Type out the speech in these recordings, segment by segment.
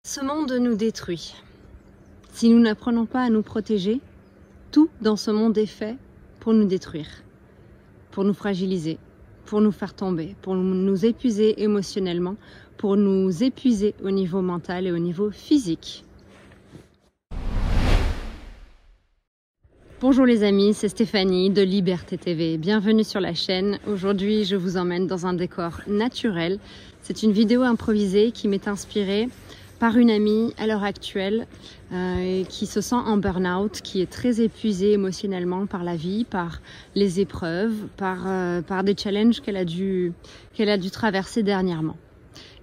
Ce monde nous détruit. Si nous n'apprenons pas à nous protéger, tout dans ce monde est fait pour nous détruire, pour nous fragiliser, pour nous faire tomber, pour nous épuiser émotionnellement, pour nous épuiser au niveau mental et au niveau physique. Bonjour les amis, c'est Stéphanie de Liberté TV. Bienvenue sur la chaîne. Aujourd'hui, je vous emmène dans un décor naturel. C'est une vidéo improvisée qui m'est inspirée par une amie à l'heure actuelle qui se sent en burn-out, qui est très épuisée émotionnellement par la vie, par les épreuves, par des challenges qu'elle a dû traverser dernièrement.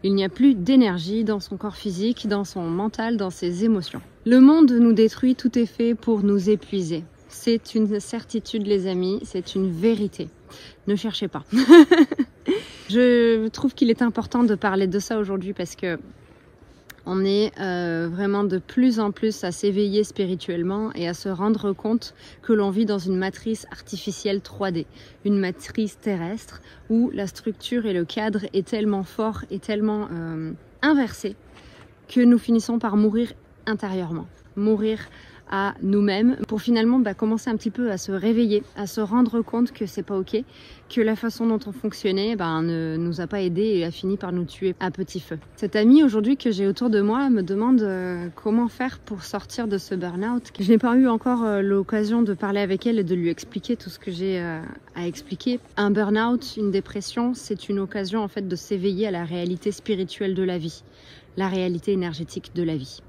Il n'y a plus d'énergie dans son corps physique, dans son mental, dans ses émotions. Le monde nous détruit, tout est fait pour nous épuiser. C'est une certitude les amis, c'est une vérité. Ne cherchez pas. Je trouve qu'il est important de parler de ça aujourd'hui parce que on est vraiment de plus en plus à s'éveiller spirituellement et à se rendre compte que l'on vit dans une matrice artificielle 3D, une matrice terrestre où la structure et le cadre est tellement fort et tellement inversé que nous finissons par mourir intérieurement, mourir à nous-mêmes pour finalement commencer un petit peu à se réveiller, à se rendre compte que c'est pas ok, que la façon dont on fonctionnait ne nous a pas aidé et a fini par nous tuer à petit feu. Cette amie aujourd'hui que j'ai autour de moi me demande comment faire pour sortir de ce burn-out. Je n'ai pas eu encore l'occasion de parler avec elle et de lui expliquer tout ce que j'ai à expliquer. Un burn-out, une dépression, c'est une occasion en fait de s'éveiller à la réalité spirituelle de la vie, la réalité énergétique de la vie.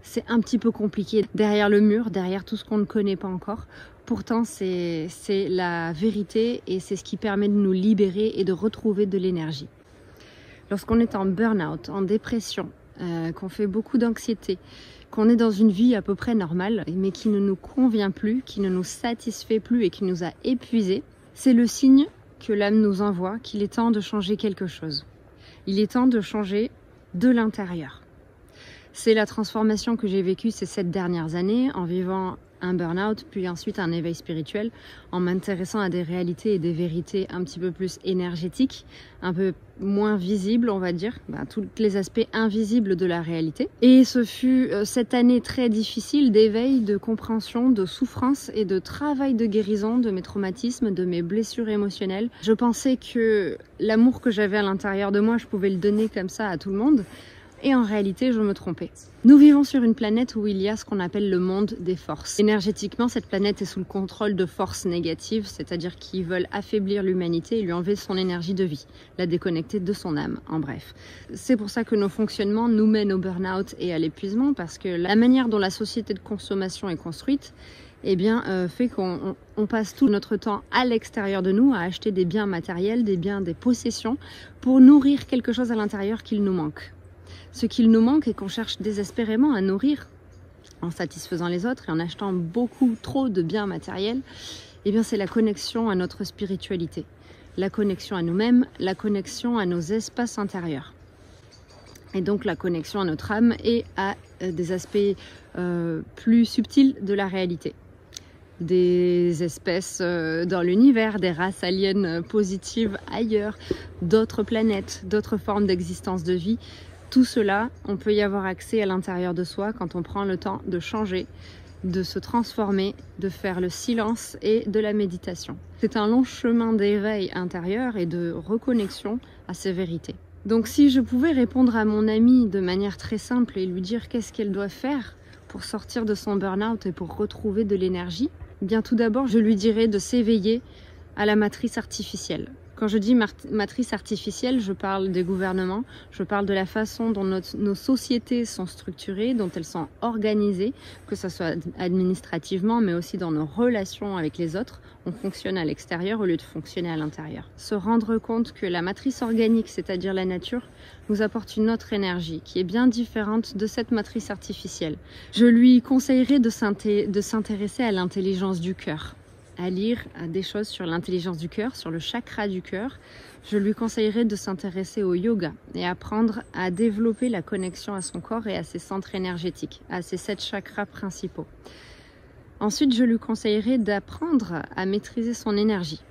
C'est un petit peu compliqué derrière le mur, derrière tout ce qu'on ne connaît pas encore. Pourtant, c'est la vérité et c'est ce qui permet de nous libérer et de retrouver de l'énergie. Lorsqu'on est en burn-out, en dépression, qu'on fait beaucoup d'anxiété, qu'on est dans une vie à peu près normale, mais qui ne nous convient plus, qui ne nous satisfait plus et qui nous a épuisés, c'est le signe que l'âme nous envoie qu'il est temps de changer quelque chose. Il est temps de changer de l'intérieur. C'est la transformation que j'ai vécue ces 7 dernières années en vivant un burn-out, puis ensuite un éveil spirituel, en m'intéressant à des réalités et des vérités un petit peu plus énergétiques, un peu moins visibles, on va dire, tous les aspects invisibles de la réalité. Et ce fut cette année très difficile d'éveil, de compréhension, de souffrance et de travail de guérison de mes traumatismes, de mes blessures émotionnelles. Je pensais que l'amour que j'avais à l'intérieur de moi, je pouvais le donner comme ça à tout le monde. Et en réalité, je me trompais. Nous vivons sur une planète où il y a ce qu'on appelle le monde des forces. Énergétiquement, cette planète est sous le contrôle de forces négatives, c'est-à-dire qui veulent affaiblir l'humanité et lui enlever son énergie de vie, la déconnecter de son âme, en bref. C'est pour ça que nos fonctionnements nous mènent au burn-out et à l'épuisement, parce que la manière dont la société de consommation est construite, fait qu'on passe tout notre temps à l'extérieur de nous, à acheter des biens matériels, des biens, des possessions, pour nourrir quelque chose à l'intérieur qu'il nous manque. Ce qu'il nous manque et qu'on cherche désespérément à nourrir en satisfaisant les autres et en achetant beaucoup trop de biens matériels, c'est la connexion à notre spiritualité, la connexion à nous-mêmes, la connexion à nos espaces intérieurs. Et donc la connexion à notre âme et à des aspects plus subtils de la réalité. Des espèces dans l'univers, des races aliens positives ailleurs, d'autres planètes, d'autres formes d'existence de vie. Tout cela, on peut y avoir accès à l'intérieur de soi quand on prend le temps de changer, de se transformer, de faire le silence et de la méditation. C'est un long chemin d'éveil intérieur et de reconnexion à ces vérités. Donc si je pouvais répondre à mon amie de manière très simple et lui dire qu'est-ce qu'elle doit faire pour sortir de son burn-out et pour retrouver de l'énergie, tout d'abord je lui dirais de s'éveiller à la matrice artificielle. Quand je dis matrice artificielle, je parle des gouvernements, je parle de la façon dont nos sociétés sont structurées, dont elles sont organisées, que ce soit administrativement, mais aussi dans nos relations avec les autres. On fonctionne à l'extérieur au lieu de fonctionner à l'intérieur. Se rendre compte que la matrice organique, c'est-à-dire la nature, nous apporte une autre énergie qui est bien différente de cette matrice artificielle. Je lui conseillerais de s'intéresser à l'intelligence du cœur, à lire des choses sur l'intelligence du cœur, sur le chakra du cœur. Je lui conseillerais de s'intéresser au yoga et apprendre à développer la connexion à son corps et à ses centres énergétiques, à ses 7 chakras principaux. Ensuite, je lui conseillerais d'apprendre à maîtriser son énergie.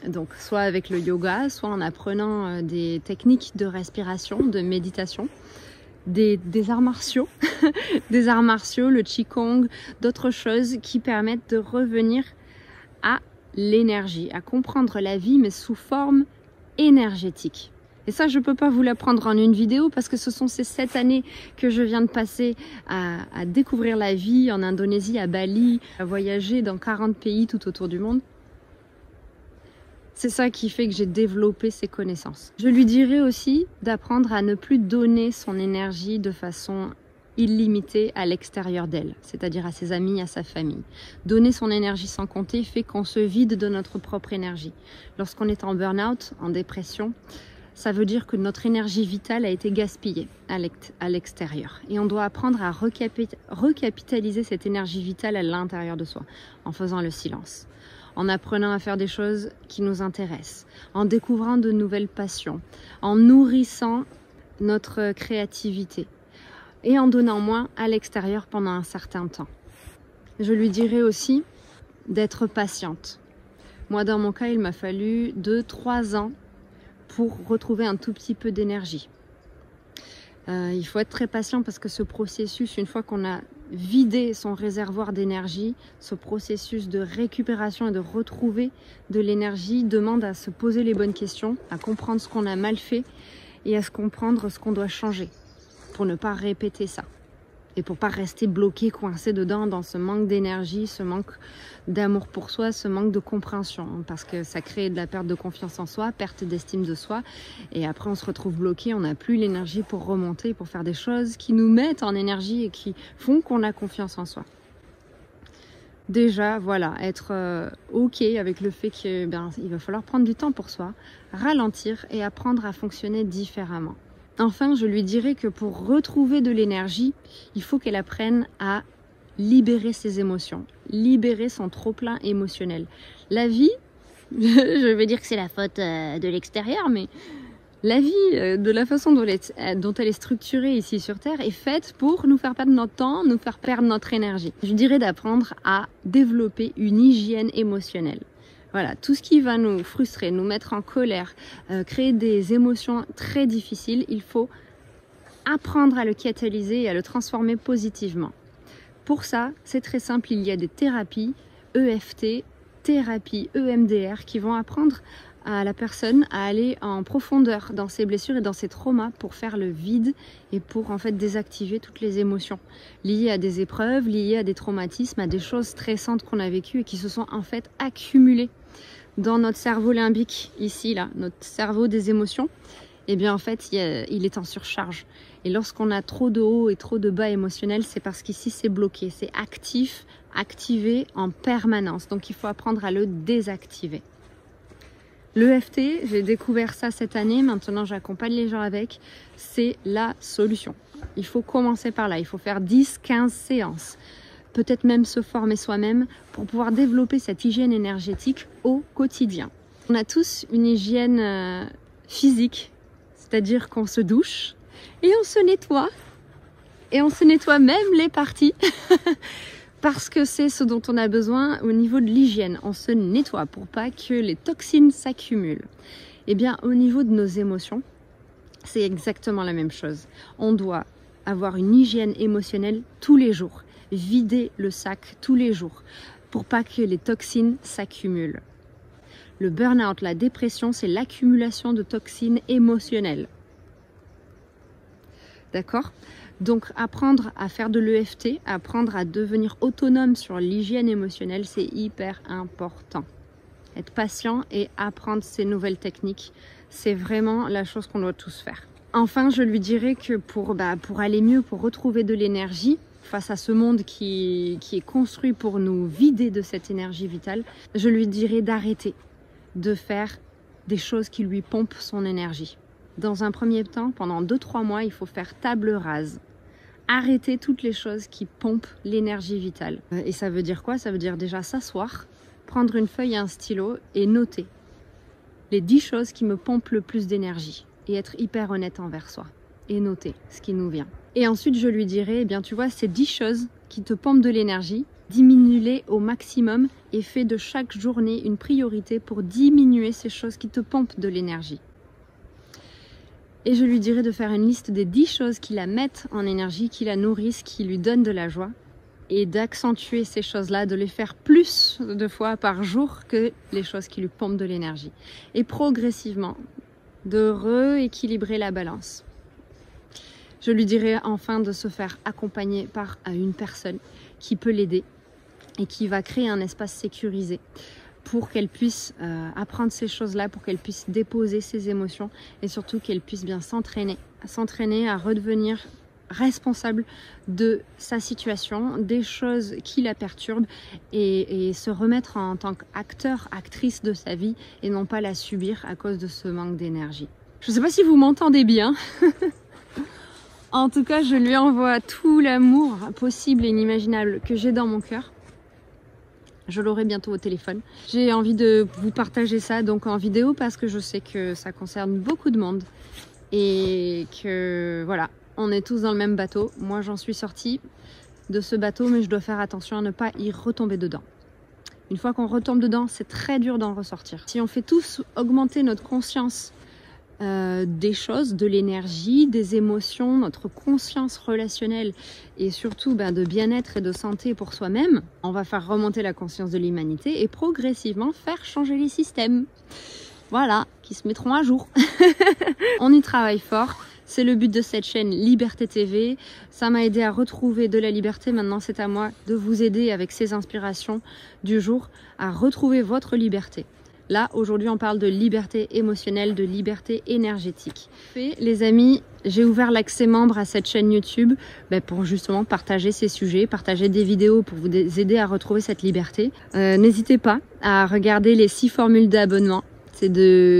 Donc, soit avec le yoga, soit en apprenant des techniques de respiration, de méditation, des arts martiaux, des arts martiaux, le Qigong, d'autres choses qui permettent de revenir à l'énergie, à comprendre la vie mais sous forme énergétique. Et ça, je ne peux pas vous l'apprendre en une vidéo parce que ce sont ces 7 années que je viens de passer à découvrir la vie en Indonésie, à Bali, à voyager dans 40 pays tout autour du monde. C'est ça qui fait que j'ai développé ces connaissances. Je lui dirais aussi d'apprendre à ne plus donner son énergie de façon illimitée à l'extérieur d'elle, c'est-à-dire à ses amis, à sa famille. Donner son énergie sans compter fait qu'on se vide de notre propre énergie. Lorsqu'on est en burn-out, en dépression, ça veut dire que notre énergie vitale a été gaspillée à l'extérieur. Et on doit apprendre à recapitaliser cette énergie vitale à l'intérieur de soi, en faisant le silence, en apprenant à faire des choses qui nous intéressent, en découvrant de nouvelles passions, en nourrissant notre créativité et en donnant moins à l'extérieur pendant un certain temps. Je lui dirais aussi d'être patiente. Moi, dans mon cas, il m'a fallu 2-3 ans pour retrouver un tout petit peu d'énergie. Il faut être très patient parce que ce processus, une fois qu'on a vidé son réservoir d'énergie, ce processus de récupération et de retrouver de l'énergie demande à se poser les bonnes questions, à comprendre ce qu'on a mal fait et à se comprendre ce qu'on doit changer pour ne pas répéter ça. Et pour pas rester bloqué, coincé dedans dans ce manque d'énergie, ce manque d'amour pour soi, ce manque de compréhension. Parce que ça crée de la perte de confiance en soi, perte d'estime de soi. Et après, on se retrouve bloqué, on n'a plus l'énergie pour remonter, pour faire des choses qui nous mettent en énergie et qui font qu'on a confiance en soi. Déjà, voilà, être OK avec le fait qu'il va falloir prendre du temps pour soi, ralentir et apprendre à fonctionner différemment. Enfin, je lui dirais que pour retrouver de l'énergie, il faut qu'elle apprenne à libérer ses émotions, libérer son trop-plein émotionnel. La vie, je vais dire que c'est la faute de l'extérieur, mais la vie, de la façon dont elle est structurée ici sur Terre, est faite pour nous faire perdre notre temps, nous faire perdre notre énergie. Je dirais d'apprendre à développer une hygiène émotionnelle. Voilà, tout ce qui va nous frustrer, nous mettre en colère, créer des émotions très difficiles, il faut apprendre à le catalyser et à le transformer positivement. Pour ça, c'est très simple, il y a des thérapies EFT, thérapies EMDR qui vont apprendre à la personne à aller en profondeur dans ses blessures et dans ses traumas pour faire le vide et pour en fait désactiver toutes les émotions liées à des épreuves, liées à des traumatismes, à des choses stressantes qu'on a vécues et qui se sont en fait accumulées dans notre cerveau limbique, ici, là, notre cerveau des émotions. Et bien en fait, il est en surcharge. Et lorsqu'on a trop de hauts et trop de bas émotionnels, c'est parce qu'ici c'est bloqué, c'est actif, activé en permanence. Donc il faut apprendre à le désactiver. L'EFT, j'ai découvert ça cette année, maintenant j'accompagne les gens avec, c'est la solution. Il faut commencer par là, il faut faire 10-15 séances, peut-être même se former soi-même pour pouvoir développer cette hygiène énergétique au quotidien. On a tous une hygiène physique, c'est-à-dire qu'on se douche et on se nettoie, et on se nettoie même les parties. Parce que c'est ce dont on a besoin au niveau de l'hygiène. On se nettoie pour pas que les toxines s'accumulent. Eh bien, au niveau de nos émotions, c'est exactement la même chose. On doit avoir une hygiène émotionnelle tous les jours. Vider le sac tous les jours pour pas que les toxines s'accumulent. Le burn-out, la dépression, c'est l'accumulation de toxines émotionnelles. D'accord ? Donc apprendre à faire de l'EFT, apprendre à devenir autonome sur l'hygiène émotionnelle, c'est hyper important. Être patient et apprendre ces nouvelles techniques, c'est vraiment la chose qu'on doit tous faire. Enfin, je lui dirais que pour aller mieux, pour retrouver de l'énergie face à ce monde qui est construit pour nous vider de cette énergie vitale, je lui dirais d'arrêter de faire des choses qui lui pompent son énergie. Dans un premier temps, pendant 2-3 mois, il faut faire table rase. Arrêter toutes les choses qui pompent l'énergie vitale. Et ça veut dire quoi? Ça veut dire déjà s'asseoir, prendre une feuille et un stylo et noter les 10 choses qui me pompent le plus d'énergie et être hyper honnête envers soi et noter ce qui nous vient. Et ensuite, je lui dirai, eh bien, tu vois, ces 10 choses qui te pompent de l'énergie, diminue-les au maximum et fais de chaque journée une priorité pour diminuer ces choses qui te pompent de l'énergie. Et je lui dirai de faire une liste des 10 choses qui la mettent en énergie, qui la nourrissent, qui lui donnent de la joie. Et d'accentuer ces choses-là, de les faire plus de fois par jour que les choses qui lui pompent de l'énergie. Et progressivement, de rééquilibrer la balance. Je lui dirai enfin de se faire accompagner par une personne qui peut l'aider et qui va créer un espace sécurisé pour qu'elle puisse apprendre ces choses-là, pour qu'elle puisse déposer ses émotions et surtout qu'elle puisse bien s'entraîner à redevenir responsable de sa situation, des choses qui la perturbent et se remettre en tant qu'acteur, actrice de sa vie et non pas la subir à cause de ce manque d'énergie. Je ne sais pas si vous m'entendez bien. En tout cas, je lui envoie tout l'amour possible et inimaginable que j'ai dans mon cœur. Je l'aurai bientôt au téléphone. J'ai envie de vous partager ça donc en vidéo parce que je sais que ça concerne beaucoup de monde et que voilà, on est tous dans le même bateau. Moi, j'en suis sortie de ce bateau, mais je dois faire attention à ne pas y retomber dedans. Une fois qu'on retombe dedans, c'est très dur d'en ressortir. Si on fait tous augmenter notre conscience des choses, de l'énergie, des émotions, notre conscience relationnelle et surtout de bien-être et de santé pour soi-même, on va faire remonter la conscience de l'humanité et progressivement faire changer les systèmes. Voilà, qui se mettront à jour. On y travaille fort. C'est le but de cette chaîne Liberté TV. Ça m'a aidé à retrouver de la liberté. Maintenant, c'est à moi de vous aider avec ces inspirations du jour à retrouver votre liberté. Là, aujourd'hui, on parle de liberté émotionnelle, de liberté énergétique. Et les amis, j'ai ouvert l'accès membre à cette chaîne YouTube pour justement partager ces sujets, partager des vidéos pour vous aider à retrouver cette liberté. N'hésitez pas à regarder les 6 formules d'abonnement.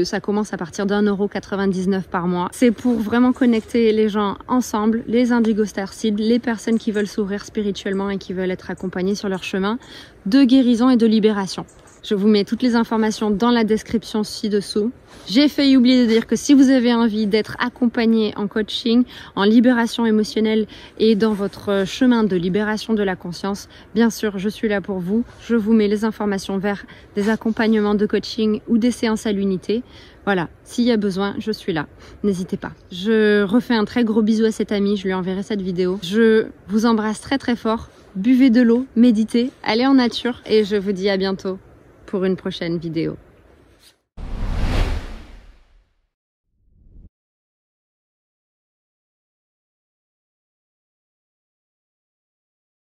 Ça commence à partir d'1,99 € par mois. C'est pour vraiment connecter les gens ensemble, les Indigo Star Seed, les personnes qui veulent s'ouvrir spirituellement et qui veulent être accompagnées sur leur chemin de guérison et de libération. Je vous mets toutes les informations dans la description ci-dessous. J'ai failli oublier de dire que si vous avez envie d'être accompagné en coaching, en libération émotionnelle et dans votre chemin de libération de la conscience, bien sûr, je suis là pour vous. Je vous mets les informations vers des accompagnements de coaching ou des séances à l'unité. Voilà, s'il y a besoin, je suis là. N'hésitez pas. Je refais un très gros bisou à cette amie, je lui enverrai cette vidéo. Je vous embrasse très très fort. Buvez de l'eau, méditez, allez en nature et je vous dis à bientôt pour une prochaine vidéo.